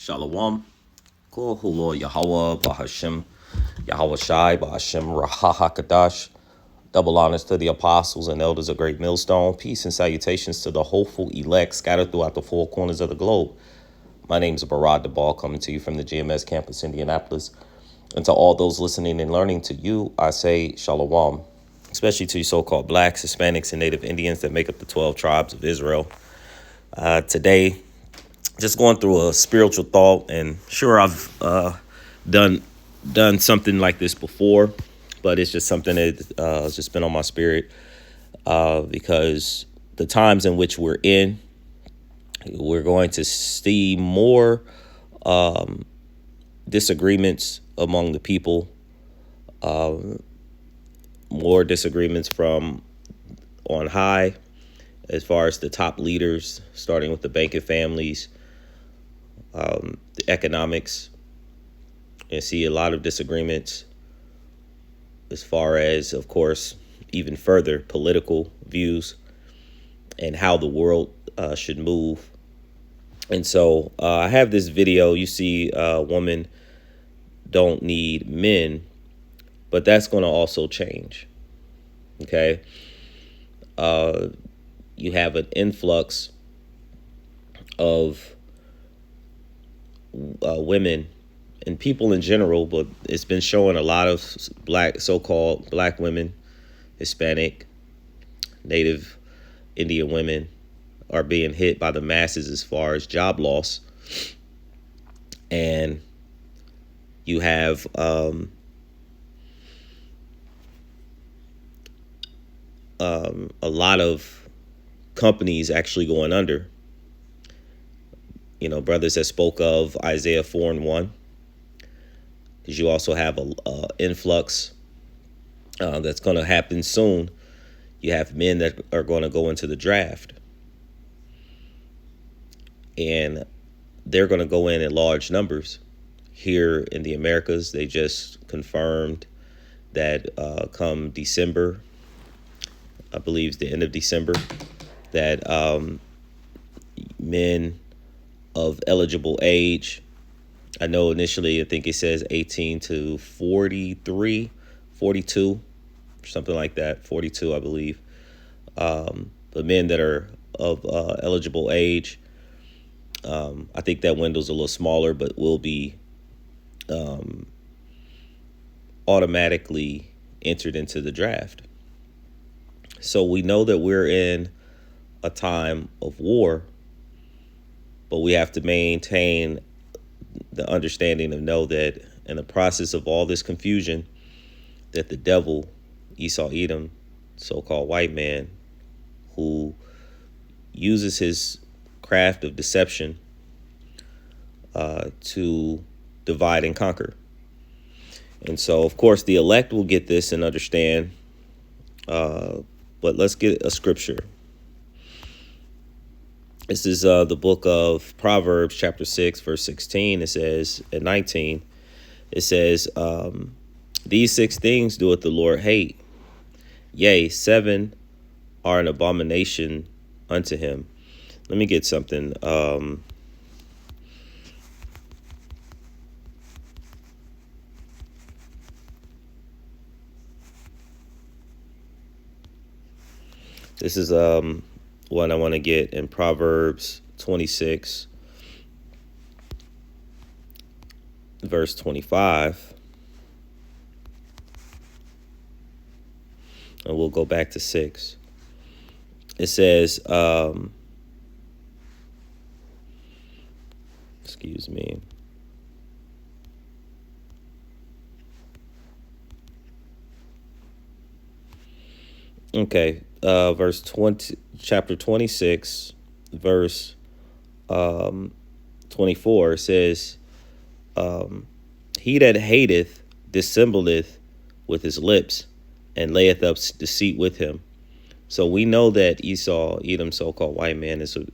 Shalom. Kol Hulo Yahweh Bahashem Yahweh Shai Bahashem Raha Kadash. Double honors to the apostles and elders of Great Millstone. Peace and salutations to the hopeful elect scattered throughout the four corners of the globe. My name is Barad Debal, coming to you from the GMS campus, Indianapolis. And to all those listening and learning, to you, I say Shalom, especially to you so-called blacks, Hispanics, and Native Indians that make up the 12 tribes of Israel. Today, just going through a spiritual thought, and sure, I've done something like this before, but it's just something that has just been on my spirit because the times in which we're in, we're going to see more disagreements among the people, more disagreements from on high, as far as the top leaders, starting with the banking families, the economics, and see a lot of disagreements as far as, of course, even further political views and how the world should move. And so I have this video. You see women don't need men, but that's going to also change. Okay. You have an influx of women and people in general, but it's been showing a lot of so-called black women, Hispanic, Native Indian women are being hit by the masses as far as job loss. And you have a lot of companies actually going under. You know, brothers that spoke of Isaiah 4:1, because you also have a influx that's going to happen soon. You have men that are going to go into the draft, and they're going to go in large numbers. Here in the Americas, they just confirmed that come December, I believe it's the end of December, that men of eligible age, I know initially I think it says 18 to 43, 42, something like that, 42 I believe. The men that are of eligible age, I think that window's a little smaller, but will be automatically entered into the draft. So we know that we're in a time of war, but we have to maintain the understanding of know that in the process of all this confusion, that the devil, Esau Edom, so-called white man, who uses his craft of deception to divide and conquer. And so, of course, the elect will get this and understand. But let's get a scripture. This is the book of Proverbs, chapter 6, verse 16. It says, at 19, it says, these 6 things doeth the Lord hate. Yea, 7 are an abomination unto him. Let me get something. This is one I want to get in Proverbs 26, verse 25. And we'll go back to 6. It says, excuse me. Okay, verse 20, chapter 26, verse 24 says, he that hateth dissembleth with his lips, and layeth up deceit with him. So we know that Esau, Edom, so-called white man, has a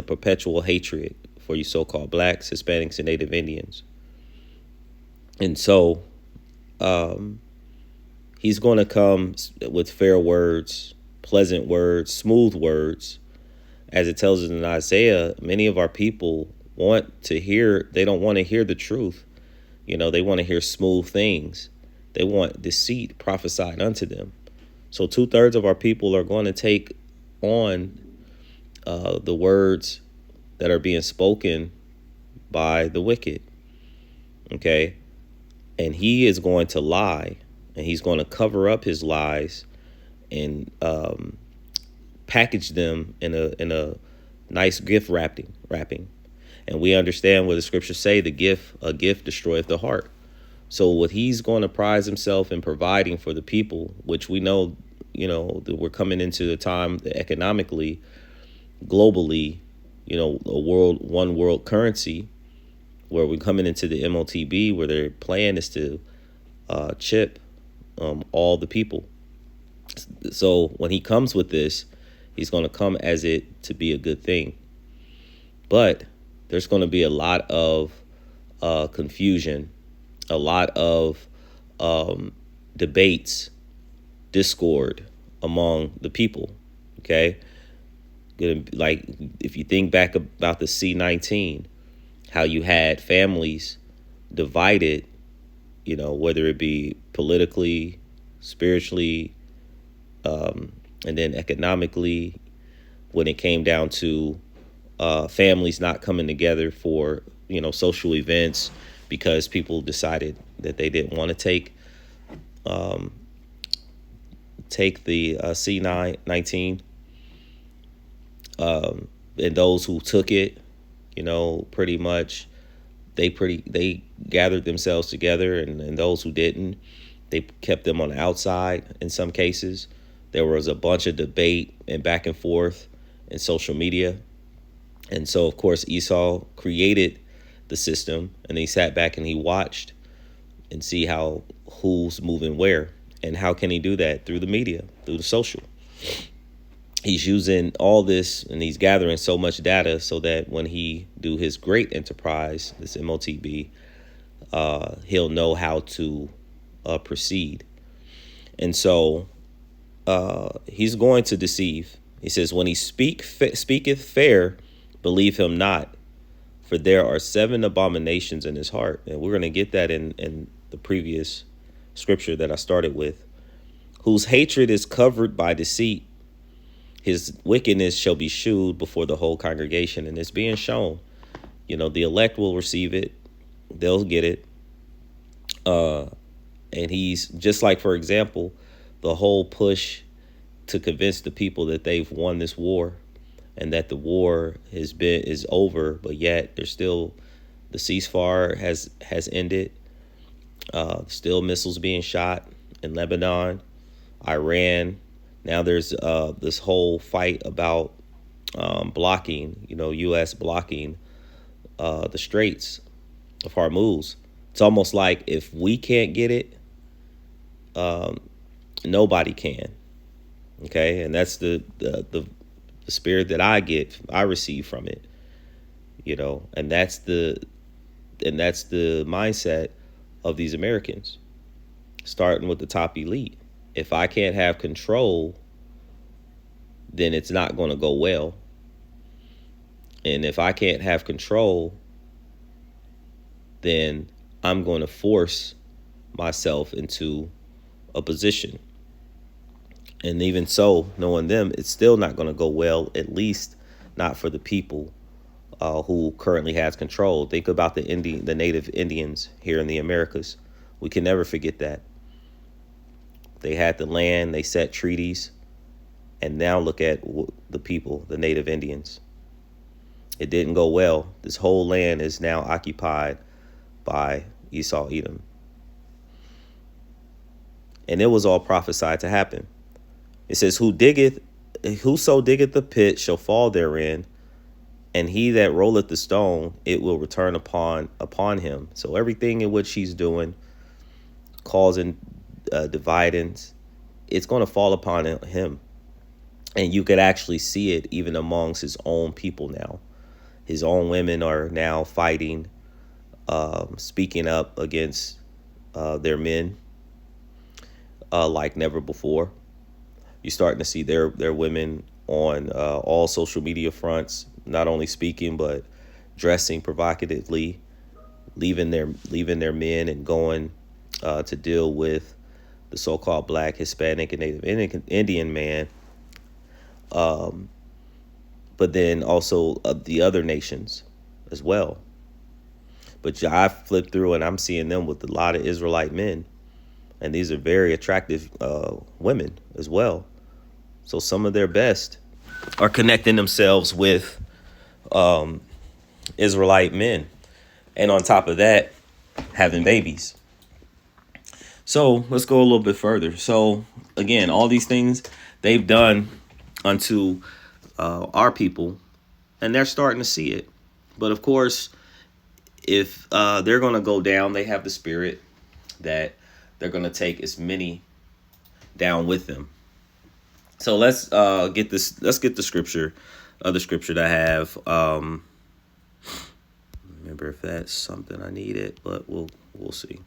perpetual hatred for you so-called blacks, Hispanics, and Native Indians. And so he's going to come with fair words, pleasant words, smooth words, as it tells us in Isaiah, many of our people they don't want to hear the truth. They want to hear smooth things. They want deceit prophesied unto them. So 2/3 of our people are going to take on the words that are being spoken by the wicked. Okay. And he is going to lie, and he's going to cover up his lies and package them in a nice gift wrapping. And we understand what the scriptures say: a gift destroyeth the heart. So what he's going to prize himself in providing for the people, which we know, that we're coming into the time that economically, globally, one world currency, where we're coming into the MOTB, where their plan is to chip all the people. So when he comes with this, he's going to come as it to be a good thing. But there's going to be a lot of confusion, a lot of debates, discord among the people. Okay. Like if you think back about the C-19, how you had families divided, whether it be politically, spiritually, and then economically, when it came down to families not coming together for, social events because people decided that they didn't want to take the C-19. And those who took it, pretty much they gathered themselves together, and those who didn't, they kept them on the outside. In some cases, there was a bunch of debate and back and forth in social media. And so, of course, Esau created the system, and he sat back and he watched and see who's moving where. And how can he do that? Through the media, through the social. He's using all this, and he's gathering so much data so that when he do his great enterprise, this MOTB, he'll know how to proceed. And so he's going to deceive. He says, when he speaketh fair, believe him not, for there are 7 abominations in his heart. And we're going to get that in the previous scripture that I started with. Whose hatred is covered by deceit, his wickedness shall be shewed before the whole congregation. And it's being shown. The elect will receive it. They'll get it. And he's just like, for example, the whole push to convince the people that they've won this war and that the war is over, but yet there's still the ceasefire has ended. Still missiles being shot in Lebanon, Iran. Now there's this whole fight about blocking, U.S. blocking the Straits of Hormuz. It's almost like if we can't get it, nobody can. Okay, and that's the spirit that I receive from it. And that's the mindset of these Americans, starting with the top elite. If I can't have control, then it's not going to go well. And if I can't have control, then I'm going to force myself into a position. And even so, knowing them, it's still not going to go well, at least not for the people who currently has control. Think about the native Indians here in the Americas. We can never forget that. They had the land, they set treaties, and now look at the people, the native Indians. It didn't go well. This whole land is now occupied by Esau, Edom. And it was all prophesied to happen. It says, whoso diggeth the pit shall fall therein, and he that rolleth the stone, it will return upon him. So everything in which he's doing, causing dividends, it's going to fall upon him. And you could actually see it even amongst his own people now. His own women are now fighting, speaking up against their men like never before. You're starting to see their women on all social media fronts, not only speaking but dressing provocatively, leaving their men and going to deal with the so-called Black, Hispanic, and Native Indian man, but then also the other nations as well. But I flipped through and I'm seeing them with a lot of Israelite men, and these are very attractive women as well. So some of their best are connecting themselves with Israelite men, and on top of that, having babies. So let's go a little bit further. So again, all these things they've done unto our people, and they're starting to see it. But of course, if they're going to go down, they have the spirit that they're going to take as many down with them. So let's get this. Let's get the scripture, other scripture that I have. Remember if that's something I needed, but we'll see.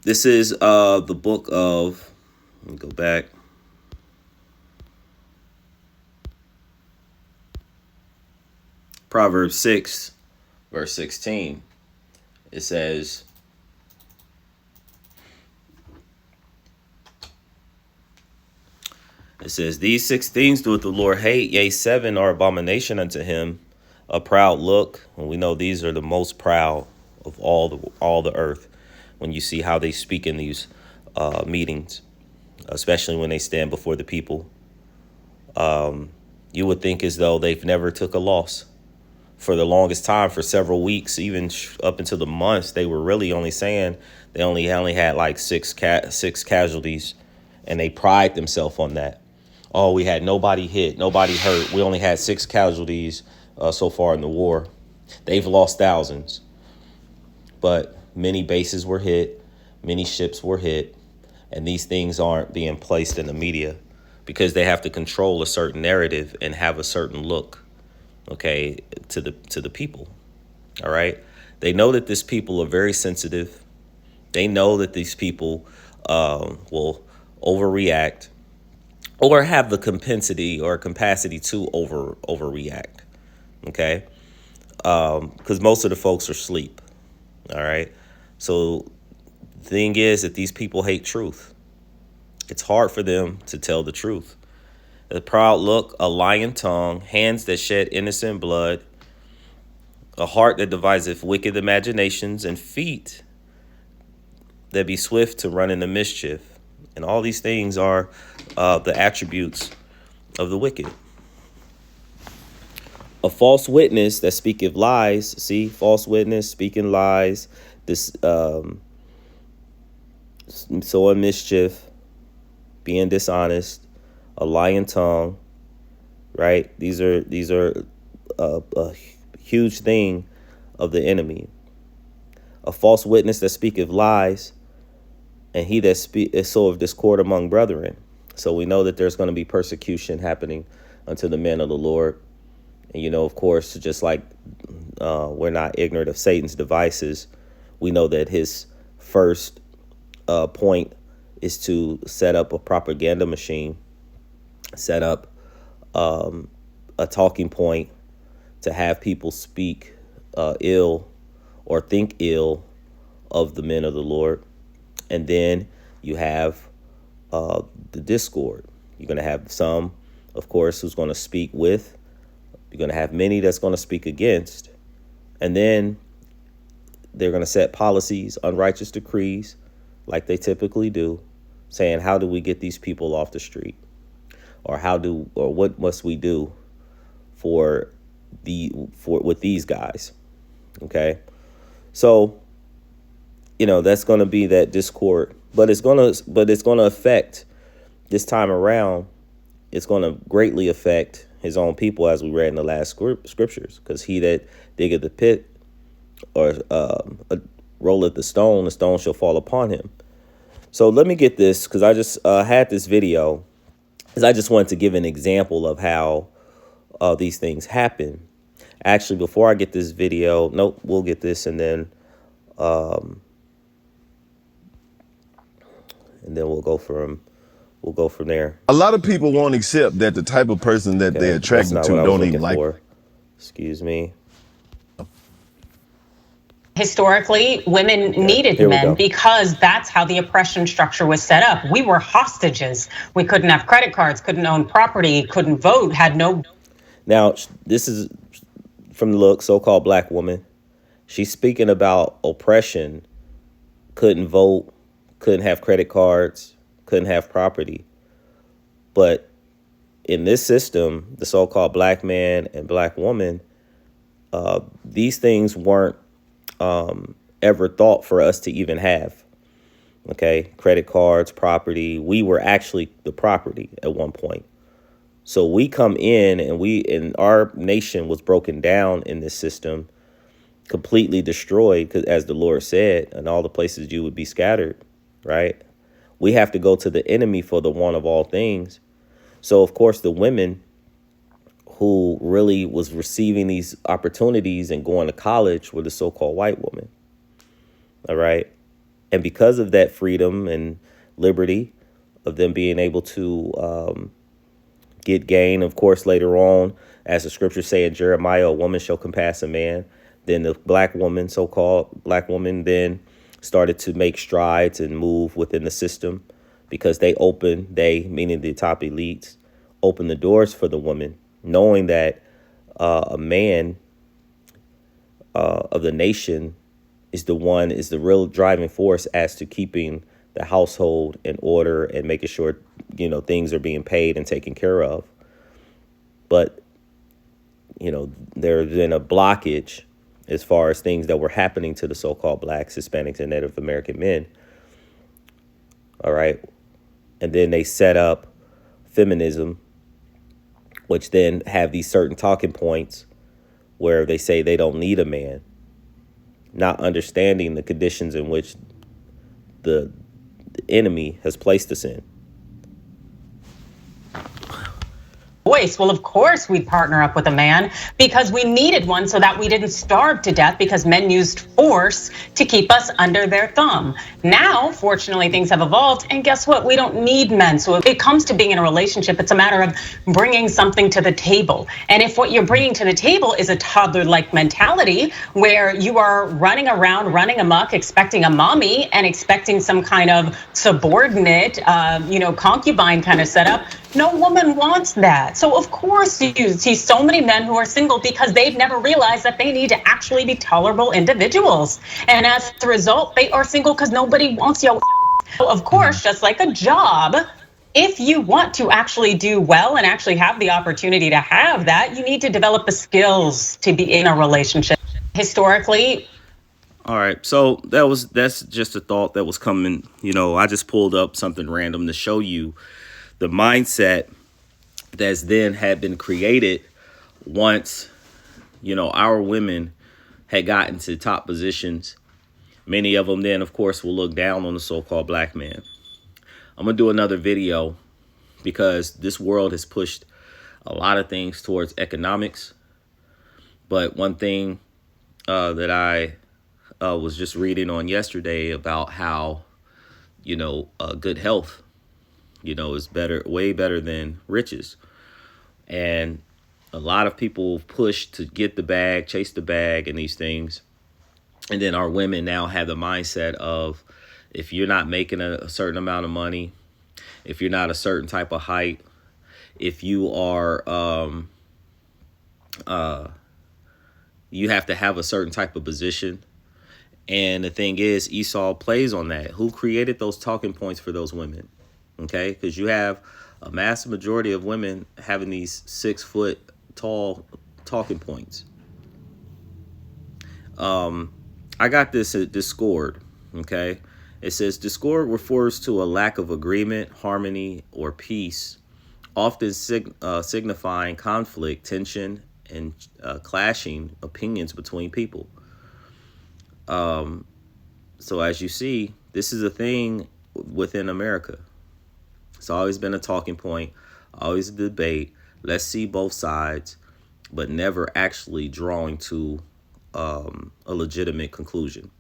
This is the book of. Let me go back. Proverbs 6, verse 16. It says, these 6 things doeth the Lord hate, yea, 7 are abomination unto him. A proud look, and we know these are the most proud of all the earth. When you see how they speak in these meetings, especially when they stand before the people, you would think as though they've never took a loss. For the longest time, for several weeks, even up until the months, they were really only saying they only had like six casualties, and they pride themselves on that. Oh, we had nobody hit, nobody hurt. We only had 6 casualties so far in the war. They've lost thousands, but many bases were hit, many ships were hit, and these things aren't being placed in the media because they have to control a certain narrative and have a certain look, okay, to the people. All right. They know that these people are very sensitive. They know that these people will overreact or have the capacity to overreact. Okay. Because most of the folks are asleep. All right. So the thing is that these people hate truth. It's hard for them to tell the truth. A proud look, a lying tongue, hands that shed innocent blood, a heart that deviseth wicked imaginations, and feet that be swift to run into mischief. And all these things are the attributes of the wicked. A false witness that speaketh lies. See, false witness speaking lies, this sowing mischief, being dishonest, a lying tongue, right? These are a huge thing of the enemy. A false witness that speaketh lies, and he that is soweth discord among brethren. So we know that there's going to be persecution happening unto the men of the Lord. And, you know, of course, just like we're not ignorant of Satan's devices, we know that his first point is to set up a propaganda machine, set up a talking point to have people speak ill or think ill of the men of the Lord. And then you have the discord. You're going to have some, of course, who's going to speak with. You're going to have many that's going to speak against. And then they're going to set policies, unrighteous decrees, like they typically do, saying, how do we get these people off the street? Or what must we do with these guys? Okay. So, you know, that's going to be that discord, but it's going to affect this time around. It's going to greatly affect his own people, as we read in the last scriptures, because he that diggeth the pit or rolleth the stone shall fall upon him. So let me get this, because I just had this video, because I just wanted to give an example of how these things happen. Actually, before I get this video, nope, we'll get this, and then we'll go from we'll go from there. A lot of people won't accept that the type of person that they're Okay, that's attracted not what to I was don't looking even like. for. Excuse me. Historically, women Okay, needed here we men go. because that's how the oppression structure was set up. We were hostages. We couldn't have credit cards, couldn't own property, couldn't vote, had no. Now, this is from the look, so-called black woman. She's speaking about oppression, couldn't vote, couldn't have credit cards, couldn't have property. But in this system, the so-called black man and black woman, these things weren't ever thought for us to even have. Okay, credit cards, property. We were actually the property at one point. So we come in and our nation was broken down in this system, completely destroyed, because as the Lord said, in all the places you would be scattered, right? We have to go to the enemy for the one of all things. So, of course, the women who really was receiving these opportunities and going to college were the so-called white women. All right. And because of that freedom and liberty of them being able to get gain, of course, later on, as the scriptures say in Jeremiah, a woman shall compass a man. Then the black woman, so-called black woman, then started to make strides and move within the system because they, meaning the top elites, opened the doors for the woman, knowing that a man of the nation is the real driving force as to keeping the household in order and making sure, things are being paid and taken care of. But, there's been a blockage as far as things that were happening to the so-called blacks, Hispanics, and Native American men. All right. And then they set up feminism, which then have these certain talking points where they say they don't need a man, not understanding the conditions in which the enemy has placed us in. Voice. Well, of course, we'd partner up with a man because we needed one so that we didn't starve to death because men used force to keep us under their thumb. Now, fortunately, things have evolved. And guess what? We don't need men. So if it comes to being in a relationship, it's a matter of bringing something to the table. And if what you're bringing to the table is a toddler-like mentality where you are running around, running amok, expecting a mommy and expecting some kind of subordinate, concubine kind of setup, no woman wants that. So of course you see so many men who are single because they've never realized that they need to actually be tolerable individuals. And as a result, they are single because nobody wants you. Of course, just like a job, if you want to actually do well and actually have the opportunity to have that, you need to develop the skills to be in a relationship. Historically. All right. So that's just a thought that was coming. I just pulled up something random to show you the mindset that's then had been created once, our women had gotten to top positions. Many of them then, of course, will look down on the so-called black man. I'm going to do another video because this world has pushed a lot of things towards economics. But one thing that I was just reading on yesterday about how, good health, is way better than riches. And a lot of people push to get the bag, chase the bag and these things. And then our women now have the mindset of if you're not making a certain amount of money, if you're not a certain type of height, if you are, you have to have a certain type of position. And the thing is, Esau plays on that. Who created those talking points for those women? Okay, because you have a massive majority of women having these 6 foot tall talking points. I got this at Discord. Okay, it says Discord refers to a lack of agreement, harmony, or peace, often signifying conflict, tension, and clashing opinions between people. So as you see, this is a thing within America. It's always been a talking point, always a debate. Let's see both sides, but never actually drawing to a legitimate conclusion.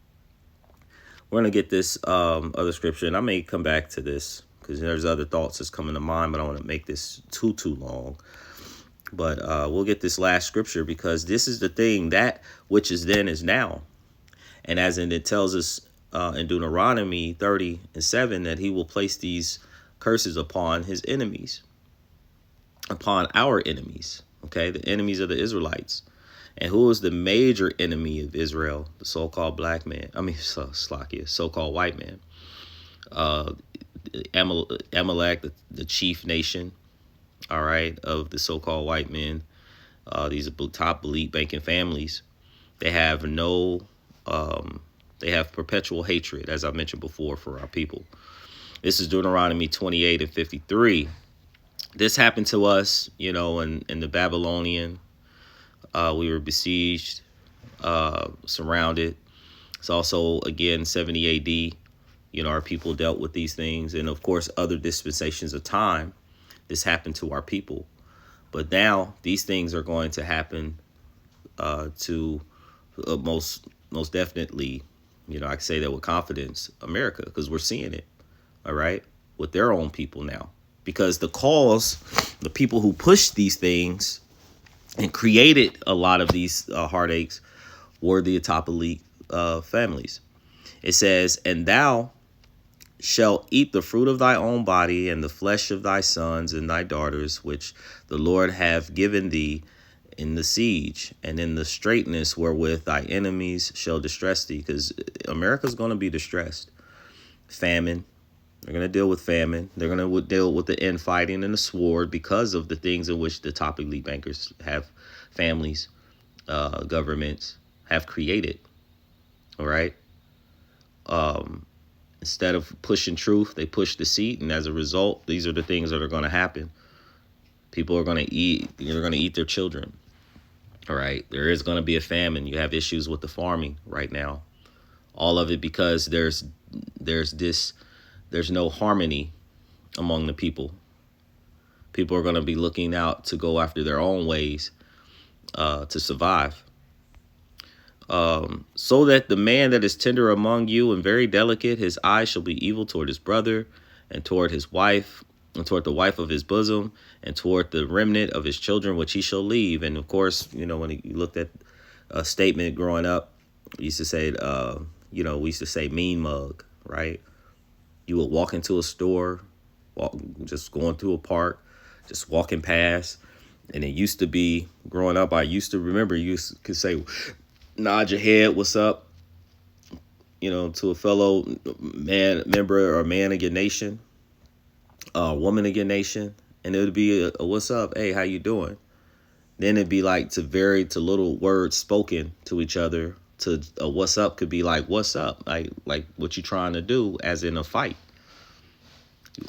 We're going to get this other scripture, and I may come back to this because there's other thoughts that's coming to mind, but I don't want to make this too long. But we'll get this last scripture, because this is the thing, that which is then is now. And as in it tells us in Deuteronomy 30:7, that he will place these curses upon his enemies, upon our enemies, okay, the enemies of the Israelites. And who is the major enemy of Israel? The so-called black man. I mean, Slakia, so-called white man. Amalek, the chief nation, all right, of the so-called white men. These are top elite banking families. They have they have perpetual hatred, as I mentioned before, for our people. This is Deuteronomy 28:53. This happened to us, in the Babylonian. We were besieged, surrounded. It's also, again, 70 AD. Our people dealt with these things. And, of course, other dispensations of time, this happened to our people. But now these things are going to happen to most definitely, I can say that with confidence, America, because we're seeing it, all right, with their own people now. Because the people who pushed these things and created a lot of these heartaches were the top elite families. It says, and thou shalt eat the fruit of thy own body and the flesh of thy sons and thy daughters, which the Lord hath given thee in the siege and in the straitness wherewith thy enemies shall distress thee. Because America's going to be distressed. Famine. They're going to deal with famine. They're going to deal with the infighting and the sword, because of the things in which the top elite bankers have, families, governments have created. All right. Instead of pushing truth, they push deceit. And as a result, these are the things that are going to happen. People are going to eat. They're going to eat their children. All right. There is going to be a famine. You have issues with the farming right now. All of it because there's no harmony among the people. People are going to be looking out to go after their own ways to survive. So that the man that is tender among you and very delicate, his eye shall be evil toward his brother and toward his wife and toward the wife of his bosom and toward the remnant of his children, which he shall leave. And of course, when you looked at a statement growing up, we used to say, we used to say mean mug, right? You would walk into a store, just going through a park, just walking past. And it used to be, growing up, I used to remember you could say, nod your head, what's up, to a fellow member or man of your nation, woman of your nation. And it would be a what's up, hey, how you doing? Then it'd be like to little words spoken to each other. To a what's up could be like, what's up? Like what you trying to do, as in a fight.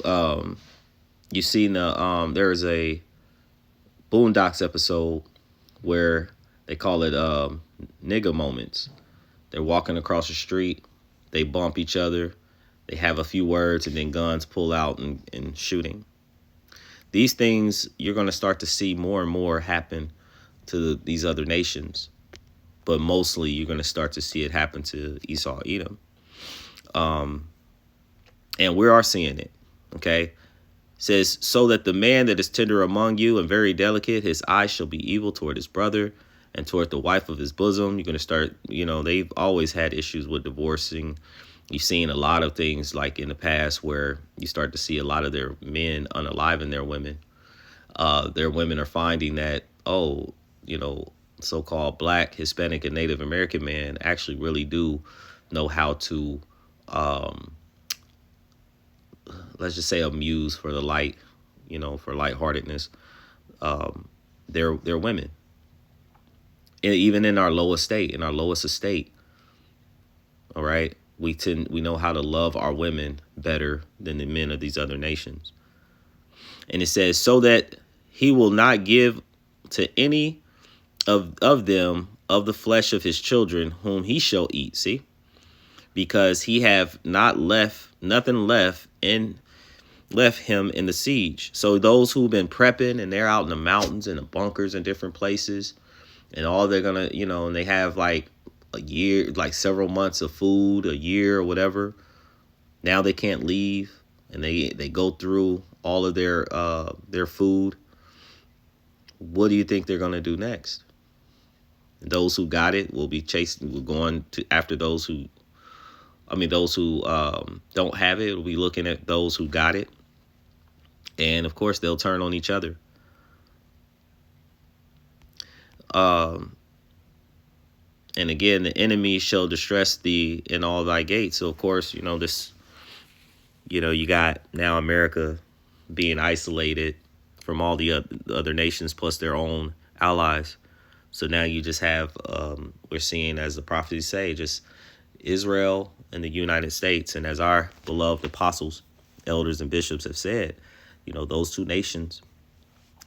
You seen there is a Boondocks episode where they call it nigga moments. They're walking across the street, they bump each other, they have a few words, and then guns pull out and shooting. These things you're going to start to see more and more happen to these other nations. But mostly you're going to start to see it happen to Esau, Edom. And we are seeing it, okay? It says, so that the man that is tender among you and very delicate, his eye shall be evil toward his brother and toward the wife of his bosom. You're going to start, they've always had issues with divorcing. You've seen a lot of things like in the past where you start to see a lot of their men unaliving their women. Their women are finding that, so-called Black, Hispanic, and Native American men actually really do know how to, let's just say, amuse for the light, for lightheartedness, their women. And even in our lowest estate, all right, we know how to love our women better than the men of these other nations. And it says, so that he will not give to any of them of the flesh of his children whom he shall eat. See, because he have not left nothing left him in the siege. So those who've been prepping and they're out in the mountains and the bunkers and different places, and all they're gonna, and they have like a year, like several months of food, a year or whatever. Now they can't leave. and they go through all of their food, what do you think they're gonna do next? Those who got it will be chasing. We're going to after those who. Those who don't have it will be looking at those who got it, and of course they'll turn on each other. And again, the enemy shall distress thee in all thy gates. So of course, this. You got now America being isolated from all the other nations plus their own allies. So now you just have, we're seeing, as the prophecies say, just Israel and the United States. And as our beloved apostles, elders, and bishops have said, those two nations,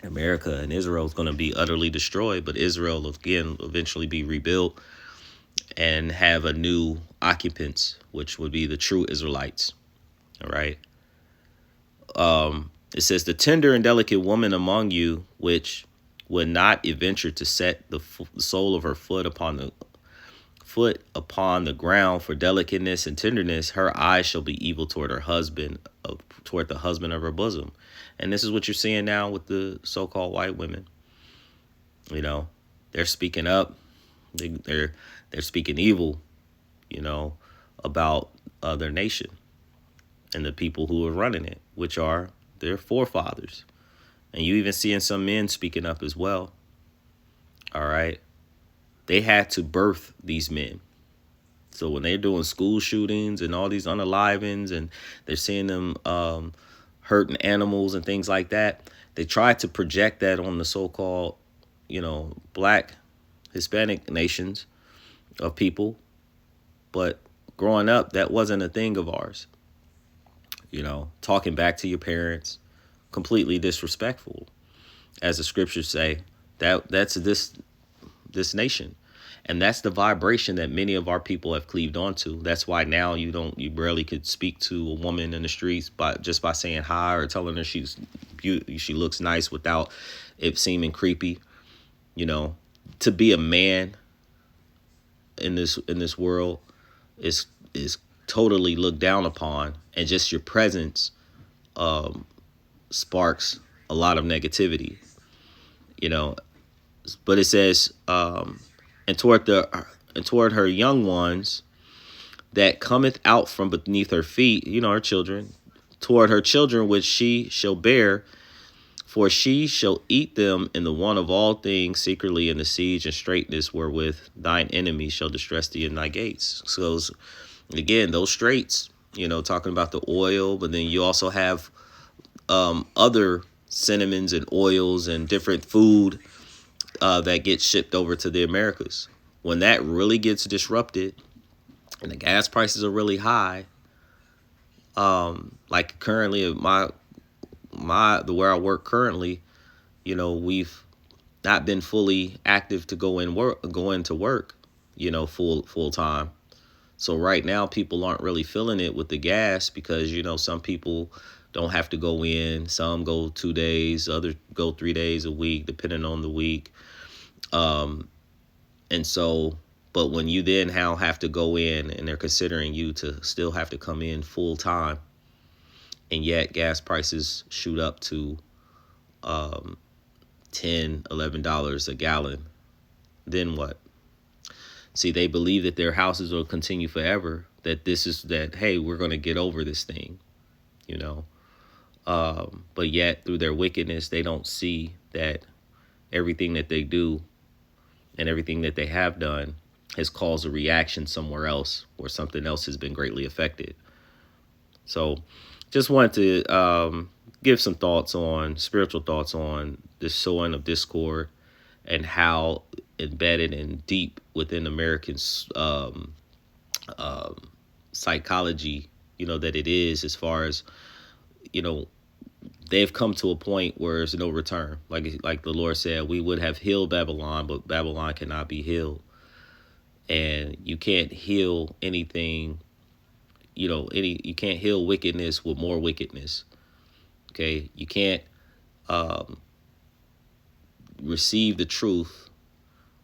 America and Israel, is going to be utterly destroyed. But Israel, again, will eventually be rebuilt and have a new occupants, which would be the true Israelites. All right. It says, the tender and delicate woman among you, which would not venture to set the sole of her foot upon the ground for delicateness and tenderness, her eyes shall be evil toward her husband, toward the husband of her bosom. And this is what you're seeing now with the so-called white women. They're speaking up. They're speaking evil, about their nation and the people who are running it, which are their forefathers. And you even seeing some men speaking up as well. All right. They had to birth these men. So when they're doing school shootings and all these unalivings, and they're seeing them hurting animals and things like that, they try to project that on the so-called, black, Hispanic nations of people. But growing up, that wasn't a thing of ours. Talking back to your parents, completely disrespectful. As the scriptures say, that's this nation. And that's the vibration that many of our people have cleaved onto. That's why now you barely could speak to a woman in the streets by saying hi or telling her she looks nice without it seeming creepy. To be a man in this world is totally looked down upon, and just your presence sparks a lot of negativity. But it says, and toward her young ones that cometh out from beneath her feet, her children, toward her children which she shall bear, for she shall eat them in the want of all things secretly in the siege and straitness wherewith thine enemies shall distress thee in thy gates. So again, those straits, talking about the oil, but then you also have other cinnamons and oils and different food that gets shipped over to the Americas. When that really gets disrupted and the gas prices are really high, like currently where I work currently, we've not been fully active to go into work, full time. So right now people aren't really feeling it with the gas because, some people don't have to go in. Some go 2 days, others go 3 days a week, depending on the week. And so, but when you then have to go in and they're considering you to still have to come in full time, and yet gas prices shoot up to $10, $11 a gallon, then what? See, they believe that their houses will continue forever, that hey, we're going to get over this thing, but yet through their wickedness, they don't see that everything that they do and everything that they have done has caused a reaction somewhere else, or something else has been greatly affected. So just wanted to give some spiritual thoughts on this sowing of discord and how embedded and deep within Americans' psychology, that it is, as far as, they've come to a point where there's no return. Like the Lord said, we would have healed Babylon, but Babylon cannot be healed. And you can't heal anything, you can't heal wickedness with more wickedness. Okay. You can't receive the truth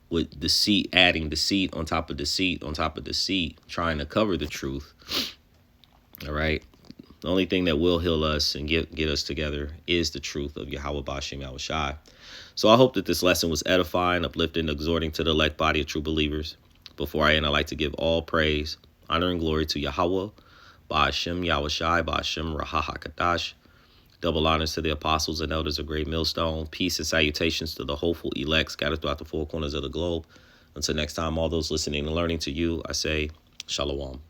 with deceit, adding deceit on top of deceit on top of deceit, trying to cover the truth. All right. The only thing that will heal us and get us together is the truth of Yahweh Bashim Yahweh Shai. So I hope that this lesson was edifying, uplifting, exhorting to the elect body of true believers. Before I end, I'd like to give all praise, honor, and glory to Yahweh, Ba'ashem Yahweh Shai, Ba'ashem Rahaha Kadash. Double honors to the apostles and elders of Great Millstone. Peace and salutations to the hopeful elect scattered throughout the four corners of the globe. Until next time, all those listening and learning to you, I say, Shalom.